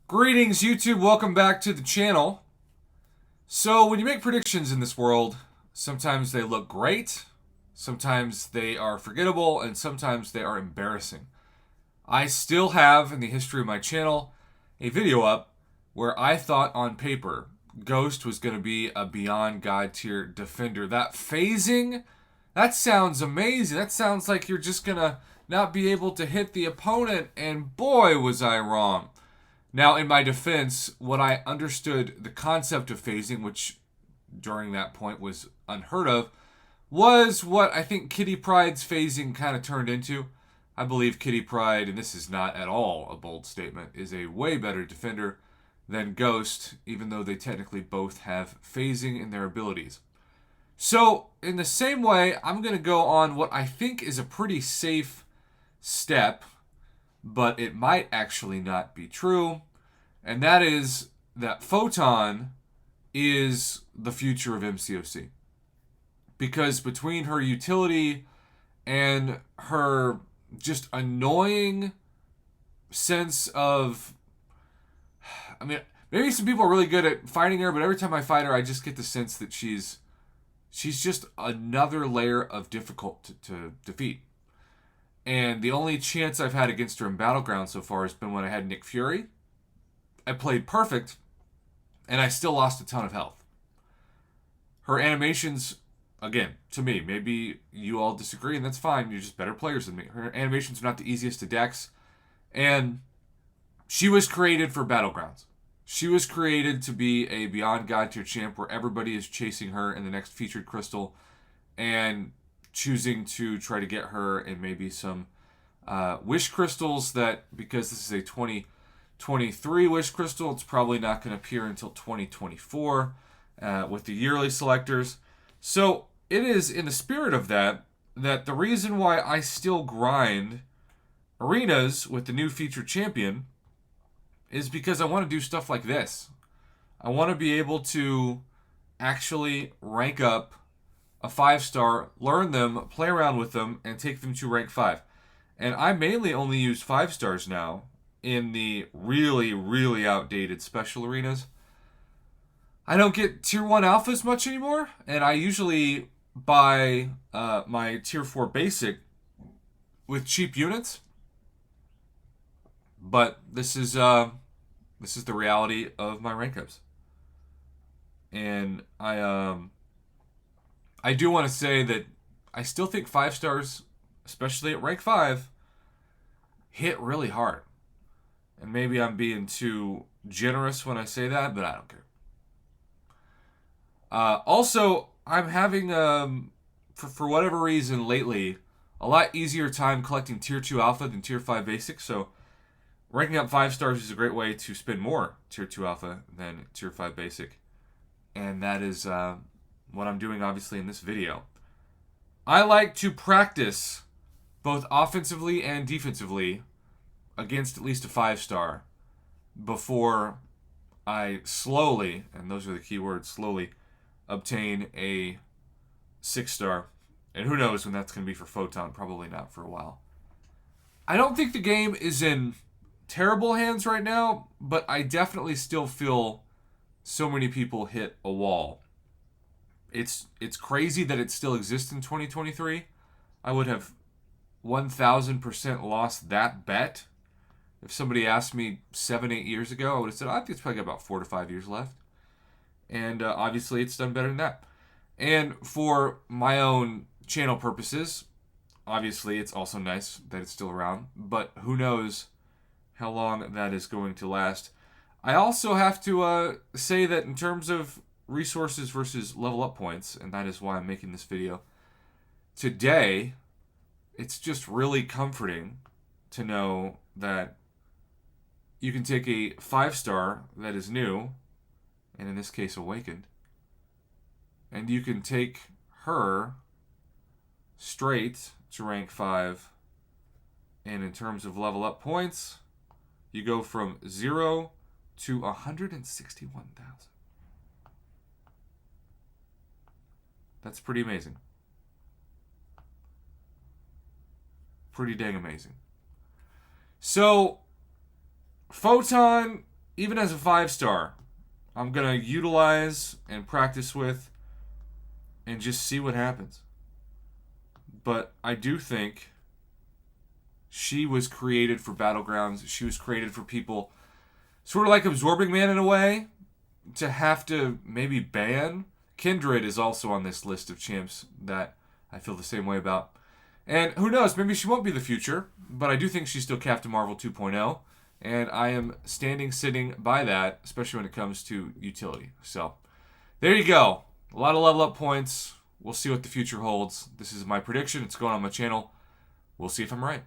Greetings, YouTube. Welcome back to the channel. So, when you make predictions in this world, sometimes they look great, sometimes they are forgettable, and sometimes they are embarrassing. I still have, in the history of my channel, a video up where I thought on paper Ghost was going to be a beyond God tier defender. That phasing, that sounds amazing. That sounds like you're just going to not be able to hit the opponent, and boy, was I wrong. Now, in my defense, what I understood the concept of phasing, which during that point was unheard of, was what I think Kitty Pryde's phasing kind of turned into. I believe Kitty Pryde, and this is not at all a bold statement, is a way better defender than Ghost, even though they technically both have phasing in their abilities. So, in the same way, I'm going to go on what I think is a pretty safe step, but it might actually not be true, and that is that Photon is the future of MCOC. Because between her utility and her just annoying sense of, I mean, maybe some people are really good at fighting her, but every time I fight her, I just get the sense that she's just another layer of difficult to defeat. And the only chance I've had against her in Battleground so far has been when I had Nick Fury. I played perfect, and I still lost a ton of health. Her animations, again, to me, maybe you all disagree, and that's fine. You're just better players than me. Her animations are not the easiest to dex, and she was created for Battlegrounds. She was created to be a Beyond God tier champ where everybody is chasing her in the next featured crystal and choosing to try to get her in maybe some wish crystals that, because this is a 2023 wish crystal, it's probably not going to appear until 2024 with the yearly selectors. So it is in the spirit of that the reason why I still grind arenas with the new featured champion is because I want to do stuff like this. I want to be able to actually rank up a 5-star, learn them, play around with them, and take them to rank 5. And I mainly only use 5-stars now in the really, really outdated special arenas. I don't get tier 1 alphas much anymore, and I usually buy my tier 4 basic with cheap units. But this is the reality of my rank ups. And I do want to say that I still think 5-stars, especially at rank 5, hit really hard. And maybe I'm being too generous when I say that, but I don't care. Also, I'm having, for whatever reason lately, a lot easier time collecting tier 2 alpha than tier 5 basic. So ranking up 5-stars is a great way to spend more tier 2 alpha than tier 5 basic. And that is what I'm doing, obviously, in this video. I like to practice both offensively and defensively against at least a 5-star before I slowly, and those are the key words, slowly, obtain a 6-star. And who knows when that's going to be for Photon, probably not for a while. I don't think the game is in terrible hands right now, but I definitely still feel so many people hit a wall. It's crazy that it still exists in 2023. I would have 1,000% lost that bet. If somebody asked me 7-8 years ago, I would have said, I think it's probably got about 4 to 5 years left. And obviously it's done better than that. And for my own channel purposes, obviously it's also nice that it's still around. But who knows how long that is going to last. I also have to say that in terms of resources versus level up points, and that is why I'm making this video today, it's just really comforting to know that you can take a 5-star that is new, and in this case awakened, and you can take her straight to rank 5, and in terms of level up points, you go from 0 to 161,000. That's pretty amazing. Pretty dang amazing. So, Photon even as a 5-star, I'm going to utilize and practice with and just see what happens. But I do think she was created for Battlegrounds. She was created for people sort of like Absorbing Man in a way, to have to maybe ban. Kindred is also on this list of champs that I feel the same way about. And who knows, maybe she won't be the future, but I do think she's still Captain Marvel 2.0, and I am sitting by that, especially when it comes to utility. So, there you go. A lot of level up points. We'll see what the future holds. This is my prediction. It's going on my channel. We'll see if I'm right.